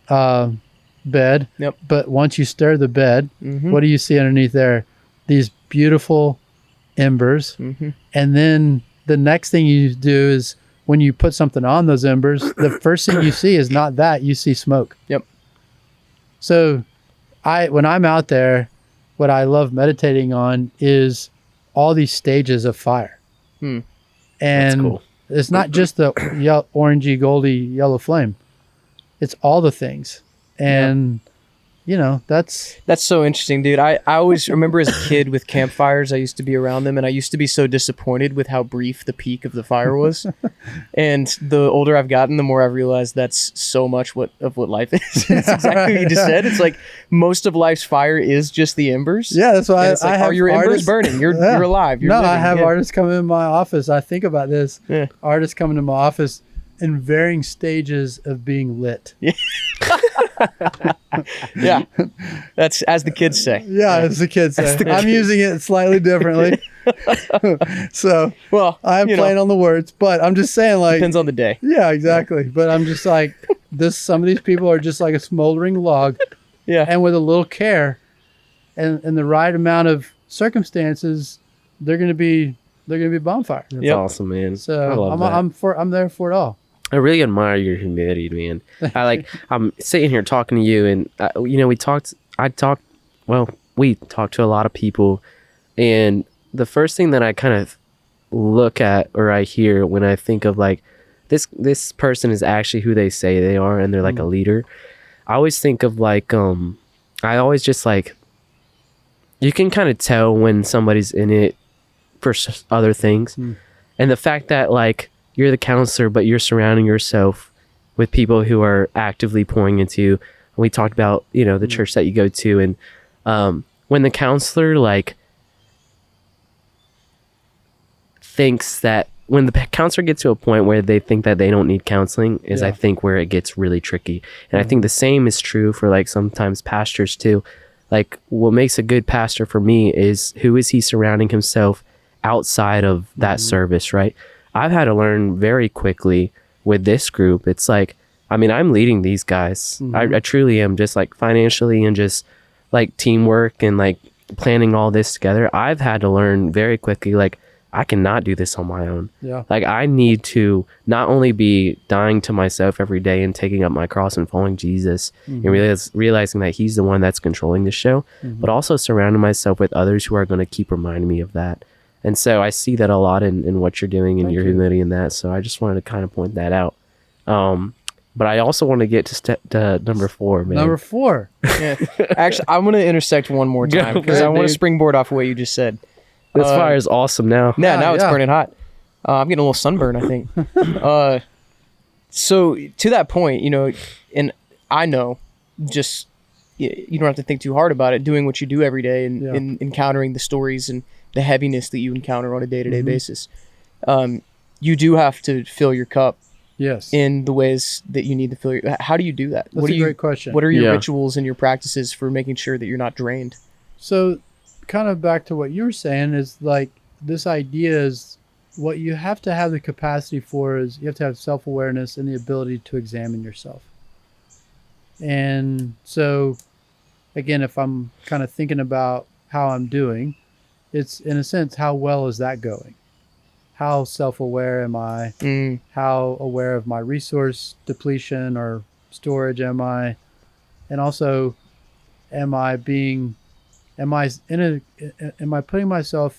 Speaker 3: bed.
Speaker 2: Yep.
Speaker 3: But once you stir the bed, what do you see underneath there? These beautiful embers. And then the next thing you do is when you put something on those embers, the first thing you see is not that, you see smoke.
Speaker 2: Yep.
Speaker 3: So when I'm out there, what I love meditating on is all these stages of fire. And
Speaker 1: That's cool.
Speaker 3: It's not just the orangey, goldy, yellow flame. It's all the things. And that's
Speaker 2: so interesting, dude. I always remember as a kid with campfires, I used to be around them, and I used to be so disappointed with how brief the peak of the fire was. And the older I've gotten, the more I've realized that's so much of what life is. It's exactly what you just said. It's like most of life's fire is just the embers.
Speaker 3: Yeah, that's why
Speaker 2: I have. Are your embers burning? You're alive. You're living.
Speaker 3: I have artists come in my office. I think about this.
Speaker 2: Yeah.
Speaker 3: Artists come into my office in varying stages of being lit.
Speaker 2: Yeah, that's as the kids say.
Speaker 3: Yeah, as the kids say. I'm using it slightly differently. So, well, I'm playing on the words, but I'm just saying, like,
Speaker 2: depends on the day.
Speaker 3: Yeah, exactly. But I'm just like, some of these people are just like a smoldering log.
Speaker 2: Yeah, and
Speaker 3: with a little care and the right amount of circumstances, they're gonna be bonfire.
Speaker 1: That's awesome, man.
Speaker 3: So I'm there for it all.
Speaker 1: I really admire your humility, man. I'm sitting here talking to you, and we talked to a lot of people, and the first thing that I kind of look at or I hear when I think of like this person is actually who they say they are, and they're like a leader. I always think of like I always just like, you can kind of tell when somebody's in it for other things, and the fact that like you're the counselor, but you're surrounding yourself with people who are actively pouring into you. We talked about, the church that you go to. And when the counselor like thinks that, when the counselor gets to a point where they think that they don't need counseling is I think where it gets really tricky. And I think the same is true for like sometimes pastors too. Like what makes a good pastor for me is who is he surrounding himself outside of that service, right? I've had to learn very quickly with this group. It's like, I'm leading these guys. I truly am, just like financially and just like teamwork and like planning all this together. I've had to learn very quickly, like, I cannot do this on my own.
Speaker 3: Yeah.
Speaker 1: Like I need to not only be dying to myself every day and taking up my cross and following Jesus and realizing that he's the one that's controlling the show, but also surrounding myself with others who are going to keep reminding me of that. And so I see that a lot in what you're doing and your humility in that. So I just wanted to kind of point that out. But I also want to get to number 4, man.
Speaker 3: Number 4.
Speaker 2: Yeah. Actually, I'm going to intersect one more time because I want to springboard off of what you just said.
Speaker 1: This fire is awesome now.
Speaker 2: Yeah, now it's burning hot. I'm getting a little sunburn, I think. So to that point, and I know just you don't have to think too hard about it, doing what you do every day and encountering the stories and the heaviness that you encounter on a day-to-day basis. You do have to fill your cup in the ways that you need to fill your... How do you do that?
Speaker 3: That's a great question.
Speaker 2: What are your rituals and your practices for making sure that you're not drained?
Speaker 3: So kind of back to what you were saying is like this idea is what you have to have the capacity for is you have to have self-awareness and the ability to examine yourself. And so, again, if I'm kind of thinking about how I'm doing, it's in a sense, how well is that going? How self-aware am I? How aware of my resource depletion or storage am I? And also, am I putting myself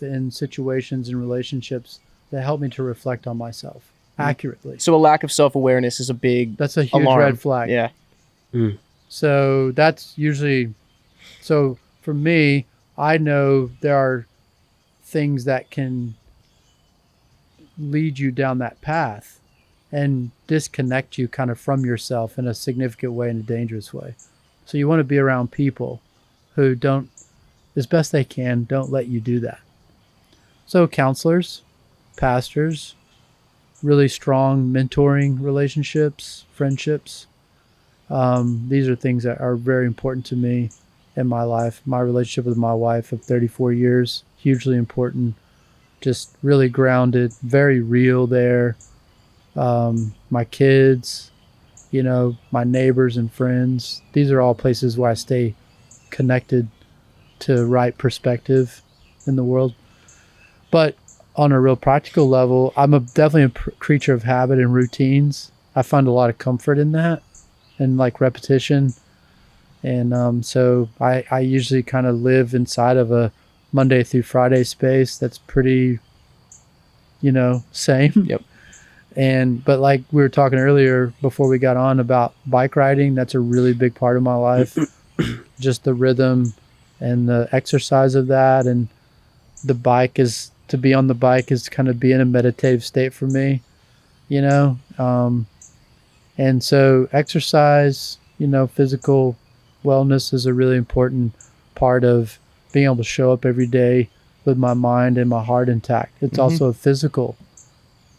Speaker 3: in situations and relationships that help me to reflect on myself accurately?
Speaker 2: So a lack of self-awareness is that's a huge alarm.
Speaker 3: Red flag.
Speaker 2: Yeah.
Speaker 3: So that's usually, so for me, I know there are things that can lead you down that path and disconnect you kind of from yourself in a significant way, in a dangerous way. So you want to be around people who don't, as best they can, don't let you do that. So counselors, pastors, really strong mentoring relationships, friendships. These are things that are very important to me in my life. My relationship with my wife of 34 years, hugely important. Just really grounded, very real there. My kids, my neighbors and friends. These are all places where I stay connected to right perspective in the world. But on a real practical level, I'm definitely a creature of habit and routines. I find a lot of comfort in that and like repetition. And so I usually kind of live inside of a Monday through Friday space that's pretty, same.
Speaker 2: Yep.
Speaker 3: But like we were talking earlier before we got on about bike riding, that's a really big part of my life. Just the rhythm and the exercise of that, and to be on the bike is kind of be in a meditative state for me, and so exercise, physical wellness is a really important part of being able to show up every day with my mind and my heart intact. It's also a physical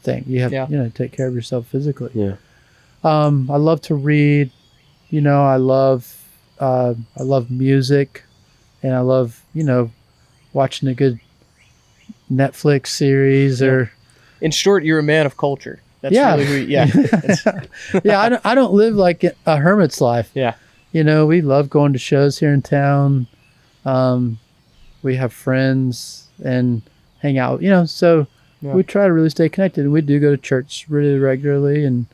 Speaker 3: thing. You have, to take care of yourself physically.
Speaker 1: Yeah.
Speaker 3: I love to read, I love music, and I love, watching a good Netflix series or.
Speaker 2: In short, you're a man of culture. That's really who.
Speaker 3: Yeah. I don't live like a hermit's life.
Speaker 2: Yeah.
Speaker 3: We love going to shows here in town. We have friends and hang out, so we try to really stay connected. And we do go to church really regularly, and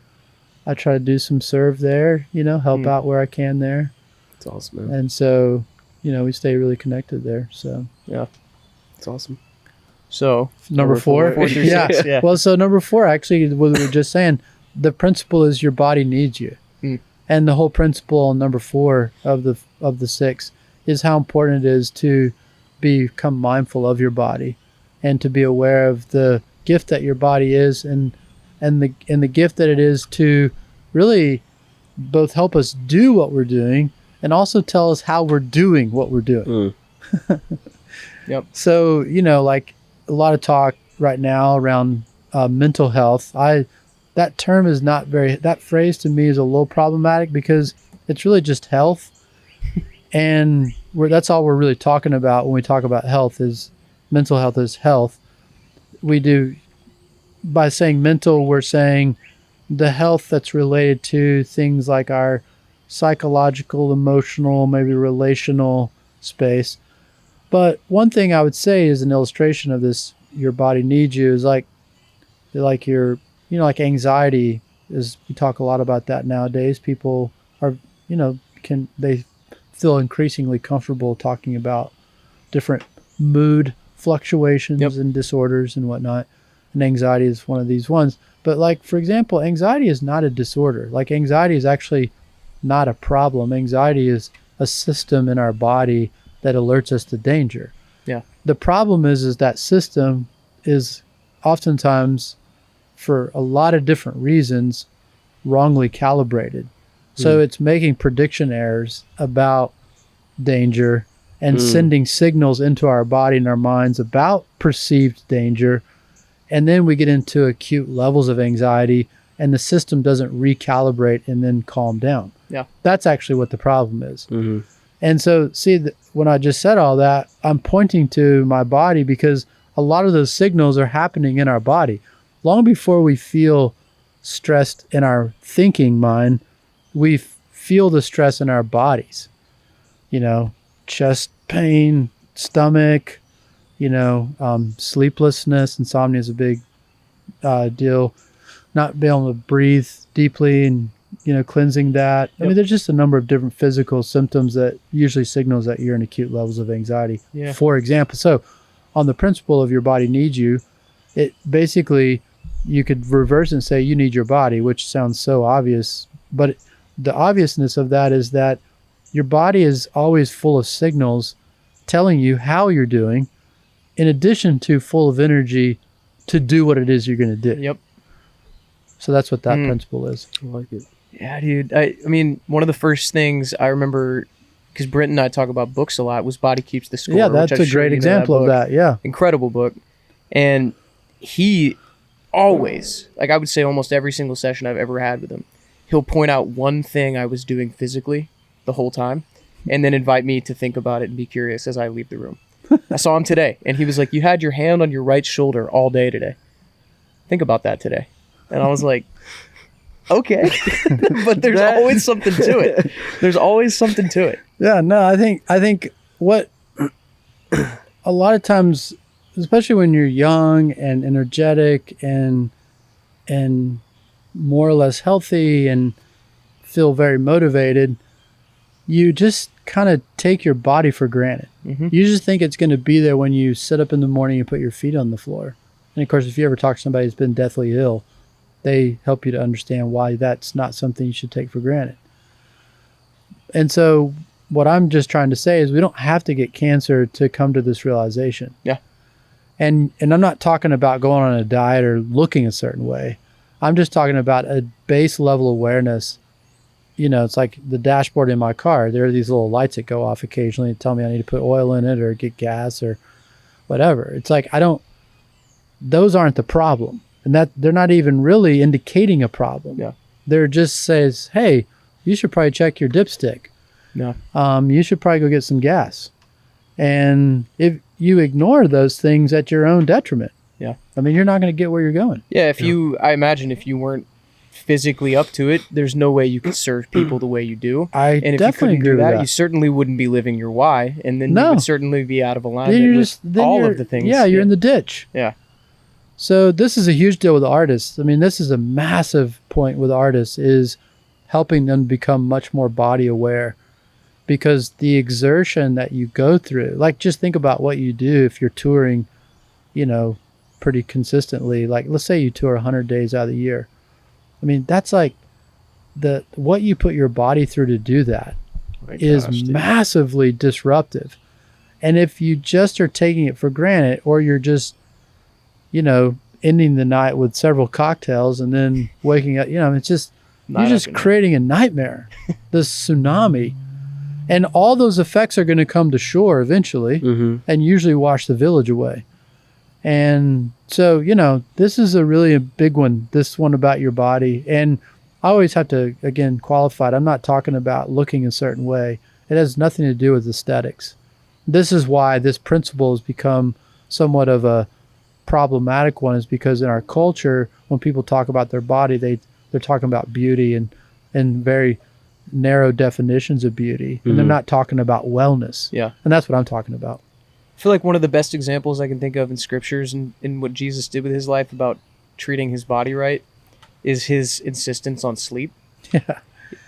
Speaker 3: I try to do some serve there, help out where I can there.
Speaker 1: That's awesome, man.
Speaker 3: And so, we stay really connected there. So,
Speaker 2: yeah,
Speaker 1: it's awesome.
Speaker 2: So
Speaker 3: number four?
Speaker 2: 4 through 6, yeah.
Speaker 3: Well, so number 4, actually, what we were just saying, the principle is your body needs you. And the whole principle on number 4 of the 6 is how important it is to become mindful of your body and to be aware of the gift that your body is and the gift that it is to really both help us do what we're doing and also tell us how we're doing what we're doing.
Speaker 2: Yep.
Speaker 3: So, like a lot of talk right now around mental health. That term is not that phrase to me is a little problematic because it's really just health. And that's all we're really talking about when we talk about health is mental health is health. We do, by saying mental, we're saying the health that's related to things like our psychological, emotional, maybe relational space. But one thing I would say is an illustration of this, your body needs you, is like your, like anxiety is, we talk a lot about that nowadays. People are, they feel increasingly comfortable talking about different mood fluctuations and disorders and whatnot. And anxiety is one of these ones. But like, for example, anxiety is not a disorder. Like anxiety is actually not a problem. Anxiety is a system in our body that alerts us to danger.
Speaker 2: Yeah.
Speaker 3: The problem is that system is oftentimes, for a lot of different reasons, wrongly calibrated. So it's making prediction errors about danger and sending signals into our body and our minds about perceived danger. And then we get into acute levels of anxiety and the system doesn't recalibrate and then calm down.
Speaker 2: Yeah.
Speaker 3: That's actually what the problem is. And so, see, when I just said all that, I'm pointing to my body because a lot of those signals are happening in our body. Long before we feel stressed in our thinking mind, we feel the stress in our bodies. You know, chest pain, stomach, sleeplessness, insomnia is a big deal. Not being able to breathe deeply and, cleansing that. Yep. I mean, there's just a number of different physical symptoms that usually signals that you're in acute levels of anxiety. Yeah. For example, so on the principle of your body needs you, it basically, you could reverse and say you need your body, which sounds so obvious. But the obviousness of that is that your body is always full of signals telling you how you're doing, in addition to full of energy to do what it is you're going to do.
Speaker 2: Yep.
Speaker 3: So that's what that principle is.
Speaker 1: I like it.
Speaker 2: Yeah, dude. I mean, one of the first things I remember, because Brent and I talk about books a lot, was Body Keeps the Score.
Speaker 3: Yeah, that's a great example of that. Yeah.
Speaker 2: Incredible book. And he always, like I would say almost every single session I've ever had with him, he'll point out one thing I was doing physically the whole time and then invite me to think about it and be curious as I leave the room. I saw him today and he was like, you had your hand on your right shoulder all day today. Think about that today. And I was like, okay, but there's always something to it. There's always something to it.
Speaker 3: Yeah, no, I think what a lot of times, especially when you're young and energetic and more or less healthy and feel very motivated, you just kind of take your body for granted. Mm-hmm. You just think it's going to be there when you sit up in the morning and put your feet on the floor. And of course, if you ever talk to somebody who's been deathly ill, they help you to understand why that's not something you should take for granted. And so what I'm just trying to say is we don't have to get cancer to come to this realization.
Speaker 2: Yeah.
Speaker 3: And I'm not talking about going on a diet or looking a certain way. I'm just talking about a base level awareness. It's like the dashboard in my car. There are these little lights that go off occasionally and tell me I need to put oil in it or get gas or whatever. It's like those aren't the problem. And that they're not even really indicating a problem.
Speaker 2: Yeah.
Speaker 3: They're just says, hey, you should probably check your dipstick.
Speaker 2: Yeah.
Speaker 3: You should probably go get some gas. And if you ignore those things at your own detriment, I mean, you're not going to get where you're going.
Speaker 2: Yeah. I imagine if you weren't physically up to it, there's no way you could serve people the way you do.
Speaker 3: And if definitely you couldn't do that,
Speaker 2: you certainly wouldn't be living your why. And then you would certainly be out of alignment with all of the things.
Speaker 3: Yeah, you're in the ditch.
Speaker 2: Yeah.
Speaker 3: So this is a huge deal with artists. I mean, this is a massive point with artists, is helping them become much more body aware, because the exertion that you go through, like just think about what you do if you're touring, pretty consistently. Like let's say you tour 100 days out of the year. I mean, that's like what you put your body through to do that is massively disruptive. And if you just are taking it for granted, or you're just ending the night with several cocktails and then waking up, it's just, you're just creating a nightmare, this tsunami. And all those effects are going to come to shore eventually, and usually wash the village away. And so, this is a big one, this one about your body. And I always have to, again, qualify it. I'm not talking about looking a certain way. It has nothing to do with aesthetics. This is why this principle has become somewhat of a problematic one, is because in our culture, when people talk about their body, they're talking about beauty and very narrow definitions of beauty, and they're not talking about wellness.
Speaker 2: Yeah.
Speaker 3: And that's what I'm talking about.
Speaker 2: I feel like one of the best examples I can think of in scriptures and in what Jesus did with his life about treating his body right is his insistence on sleep.
Speaker 3: Yeah.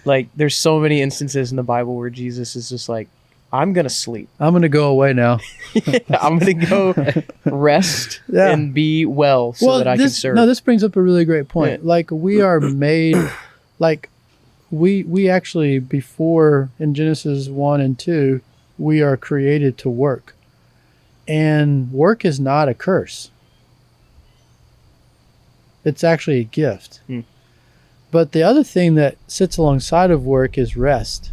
Speaker 2: Like there's so many instances in the Bible where Jesus is just like, I'm going to sleep.
Speaker 3: I'm going to go away now.
Speaker 2: I'm going to go rest and be well that I can serve.
Speaker 3: No, this brings up a really great point. Yeah. Like we are made, like we actually, before in Genesis 1 and 2, we are created to work. And work is not a curse. It's actually a gift. But the other thing that sits alongside of work is rest.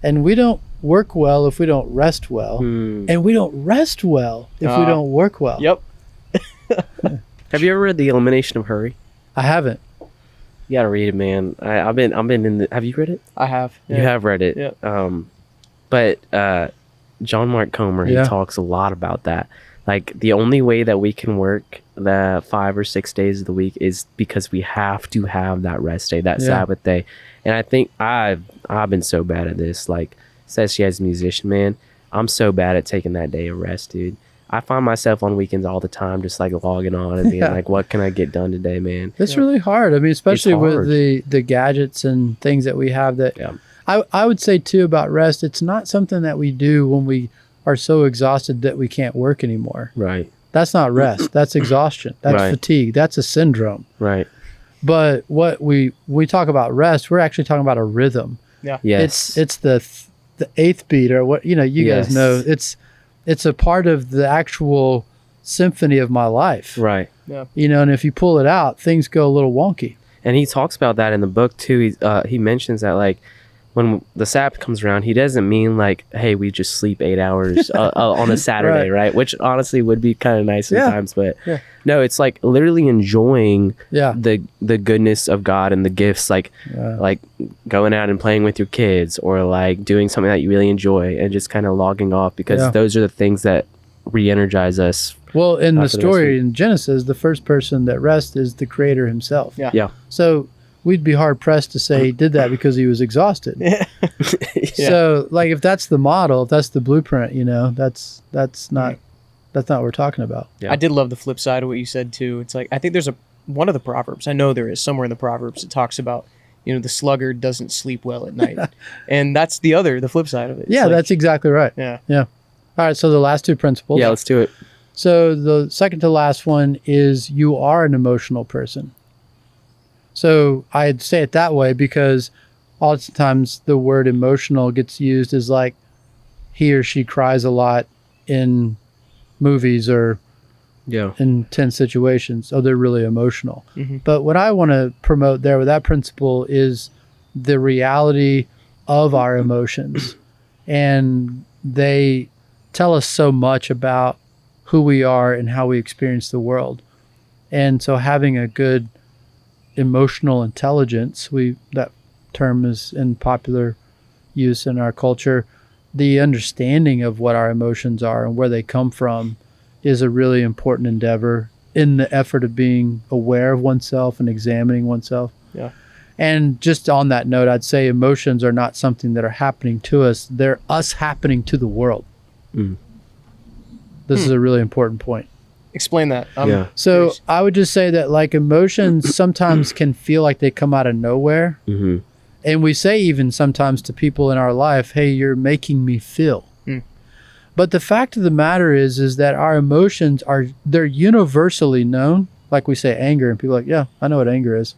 Speaker 3: And we don't work well if we don't rest well. And we don't rest well if we don't work well.
Speaker 2: Yep.
Speaker 1: Have you ever read The Elimination of Hurry?
Speaker 3: I haven't.
Speaker 1: You gotta read it, man. I've been in the. Have you read it?
Speaker 2: I have.
Speaker 1: Yeah. You have read it.
Speaker 2: Yeah.
Speaker 1: But John Mark Comer, he talks a lot about that. like the only way that we can work the 5 or 6 days of the week is because we have to have that rest day, that Sabbath day. And I think I've been so bad at this, like, especially as a musician, man. I'm so bad at taking that day of rest, dude. I find myself on weekends all the time just like logging on and being like, what can I get done today, man?
Speaker 3: It's really hard. I mean, especially with the gadgets and things that we have that I would say too about rest, it's not something that we do when we are so exhausted that we can't work anymore.
Speaker 1: Right.
Speaker 3: That's not rest. That's exhaustion. That's fatigue. That's a syndrome.
Speaker 1: Right.
Speaker 3: But what we talk about rest, we're actually talking about a rhythm.
Speaker 2: Yeah.
Speaker 1: Yes.
Speaker 3: It's the eighth beat, or what, you guys know. It's a part of the actual symphony of my life.
Speaker 1: Right.
Speaker 2: Yeah.
Speaker 3: And if you pull it out, things go a little wonky.
Speaker 1: And he talks about that in the book too. He mentions that, like, when the Sabbath comes around, he doesn't mean like, hey, we just sleep 8 hours on a Saturday, right? Which honestly would be kind of nice sometimes, but no, it's like literally enjoying the goodness of God and the gifts, like going out and playing with your kids, or like doing something that you really enjoy and just kind of logging off, because those are the things that re-energize us.
Speaker 3: Well, in the story in Genesis, the first person that rests is the Creator himself.
Speaker 1: Yeah.
Speaker 3: So we'd be hard pressed to say he did that because he was exhausted. So, like, if that's the model, if that's the blueprint, that's not what we're talking about.
Speaker 2: I did love the flip side of what you said too. It's like, I think there's one of the Proverbs, I know there is somewhere in the Proverbs, it talks about, the sluggard doesn't sleep well at night. And that's the flip side of it.
Speaker 3: It's that's exactly right.
Speaker 2: Yeah.
Speaker 3: All right. So the last two principles.
Speaker 1: Yeah, let's do it.
Speaker 3: So the second to last one is you are an emotional person. So I'd say it that way because oftentimes the word emotional gets used as like he or she cries a lot in movies or in tense situations. Oh, they're really emotional. Mm-hmm. But what I want to promote there with that principle is the reality of our emotions. And they tell us so much about who we are and how we experience the world. And so having a good emotional intelligence, that term is in popular use in our culture, the understanding of what our emotions are and where they come from is a really important endeavor in the effort of being aware of oneself and examining oneself.
Speaker 2: Yeah.
Speaker 3: And just on that note, I'd say emotions are not something that are happening to us, they're us happening to the world. This is a really important point.
Speaker 2: Explain that.
Speaker 3: So I would just say that, like, emotions sometimes can feel like they come out of nowhere. Mm-hmm. And we say even sometimes to people in our life, hey, you're making me feel. But the fact of the matter is that our emotions they're universally known. Like we say anger, and people are like, yeah, I know what anger is.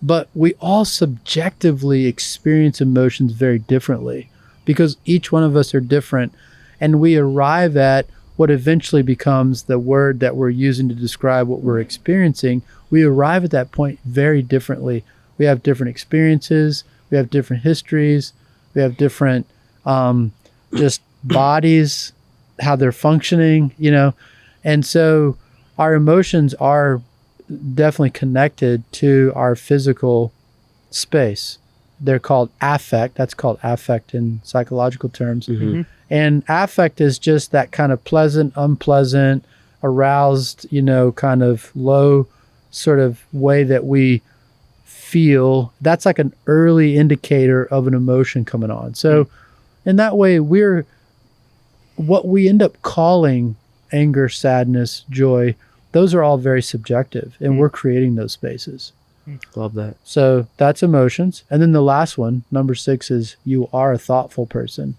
Speaker 3: But we all subjectively experience emotions very differently because each one of us are different. And we arrive at what eventually becomes the word that we're using to describe what we're experiencing. We arrive at that point very differently. We have different experiences. We have different histories. We have different just bodies, how they're functioning, And so our emotions are definitely connected to our physical space. They're called affect. That's called affect in psychological terms. Mm-hmm. And affect is just that kind of pleasant, unpleasant, aroused, kind of low sort of way that we feel. That's like an early indicator of an emotion coming on. So in that way, what we end up calling anger, sadness, joy, those are all very subjective, and we're creating those spaces.
Speaker 1: Love that.
Speaker 3: So that's emotions. And then the last one, number 6, is you are a thoughtful person.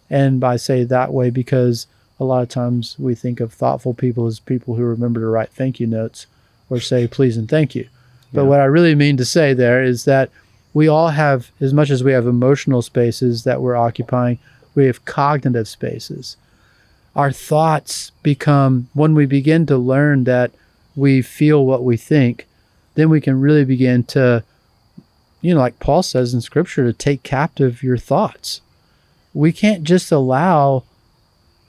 Speaker 3: And I say that way because a lot of times we think of thoughtful people as people who remember to write thank you notes or say please and thank you. But what I really mean to say there is that we all have, as much as we have emotional spaces that we're occupying, we have cognitive spaces. Our thoughts become, when we begin to learn that we feel what we think, then we can really begin to, like Paul says in Scripture, to take captive your thoughts. We can't just allow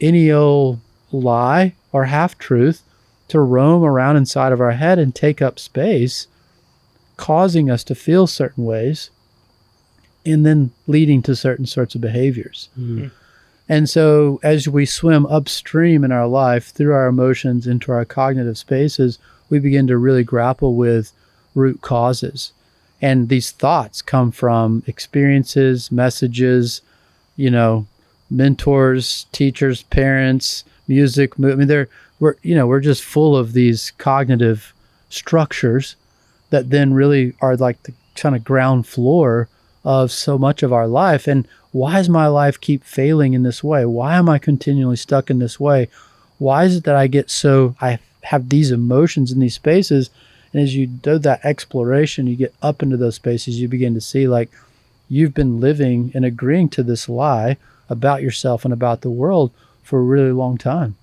Speaker 3: any old lie or half-truth to roam around inside of our head and take up space, causing us to feel certain ways and then leading to certain sorts of behaviors. Mm-hmm. And so as we swim upstream in our life through our emotions into our cognitive spaces, we begin to really grapple with root causes. And these thoughts come from experiences, messages, mentors, teachers, parents, music. I mean, we're just full of these cognitive structures that then really are like the kind of ground floor of so much of our life. And why does my life keep failing in this way? Why am I continually stuck in this way? Why is it that I have these emotions in these spaces? And as you do that exploration, you get up into those spaces, you begin to see like you've been living and agreeing to this lie about yourself and about the world for a really long time.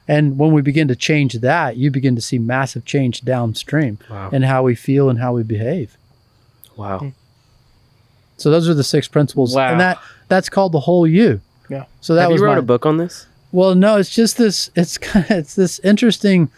Speaker 3: And when we begin to change that, you begin to see massive change downstream in how we feel and how we behave.
Speaker 1: Wow.
Speaker 3: So those are the 6 principles.
Speaker 1: Wow.
Speaker 3: And that's called the whole you.
Speaker 2: Yeah.
Speaker 3: So that
Speaker 1: Have
Speaker 3: was
Speaker 1: you wrote a book on this?
Speaker 3: Well, no, it's just this, it's this interesting,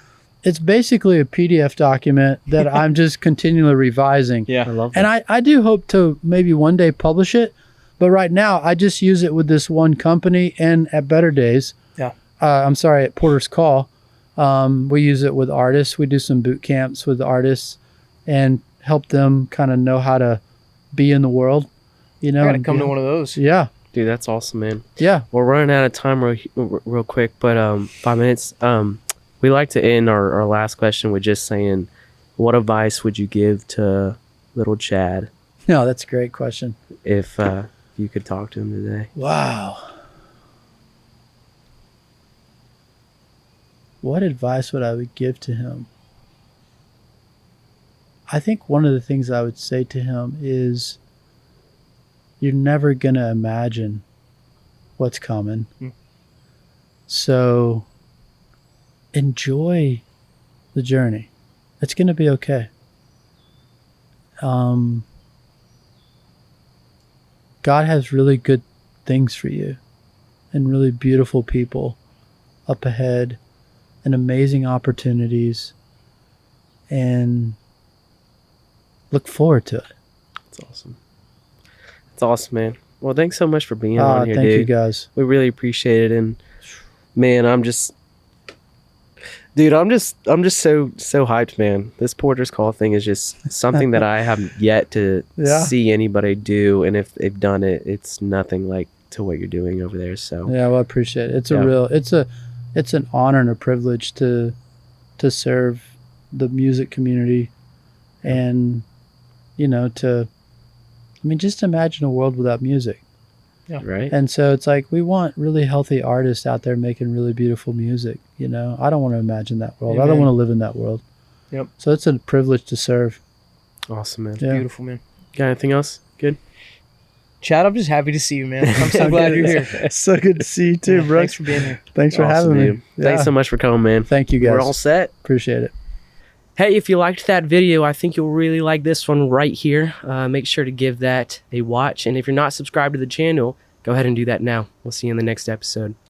Speaker 3: it's basically a PDF document that I'm just continually revising.
Speaker 2: Yeah.
Speaker 1: I love that.
Speaker 3: And I do hope to maybe one day publish it. But right now, I just use it with this one company and at Better Days.
Speaker 2: Yeah.
Speaker 3: At Porter's Call. We use it with artists. We do some boot camps with artists and help them kind of know how to be in the world.
Speaker 2: I got to come to one of those.
Speaker 3: Yeah.
Speaker 1: Dude, that's awesome, man.
Speaker 3: Yeah.
Speaker 1: We're running out of time real quick, but 5 minutes. We like to end our last question with just saying, what advice would you give to little Chad?
Speaker 3: No, that's a great question.
Speaker 1: If you could talk to him today.
Speaker 3: Wow. What advice would I give to him? I think one of the things I would say to him is, you're never going to imagine what's coming. So enjoy the journey. It's going to be okay. God has really good things for you and really beautiful people up ahead and amazing opportunities, and look forward to it.
Speaker 1: That's awesome. That's awesome, man. Well, thanks so much for being on here,
Speaker 3: thank
Speaker 1: dude.
Speaker 3: you guys.
Speaker 1: We really appreciate it. And man, I'm just so hyped, man. This Porter's Call thing is just something that I have yet to see anybody do, and if they've done it, it's nothing like to what you're doing over there. So
Speaker 3: yeah, well, I appreciate it. It's an honor and a privilege to serve the music community, and just imagine a world without music.
Speaker 2: Yeah.
Speaker 1: Right.
Speaker 3: And so it's like, we want really healthy artists out there making really beautiful music. I don't want to imagine that world.
Speaker 2: Amen.
Speaker 3: I don't want to live in that world.
Speaker 2: Yep.
Speaker 3: So it's a privilege to serve.
Speaker 1: Awesome, man.
Speaker 3: Yeah.
Speaker 2: Beautiful, man.
Speaker 1: Got anything else? Good.
Speaker 2: Chad, I'm just happy to see you, man. I'm so glad you're here.
Speaker 3: So good to see you too, bro.
Speaker 2: Thanks for being here.
Speaker 3: Thanks for
Speaker 1: Awesome,
Speaker 3: having
Speaker 1: dude.
Speaker 3: me.
Speaker 1: Thanks
Speaker 3: Yeah.
Speaker 1: so much for coming, man.
Speaker 3: Thank you guys.
Speaker 1: We're all set.
Speaker 3: Appreciate it.
Speaker 1: Hey, if you liked that video, I think you'll really like this one right here. Make sure to give that a watch. And if you're not subscribed to the channel, go ahead and do that now. We'll see you in the next episode.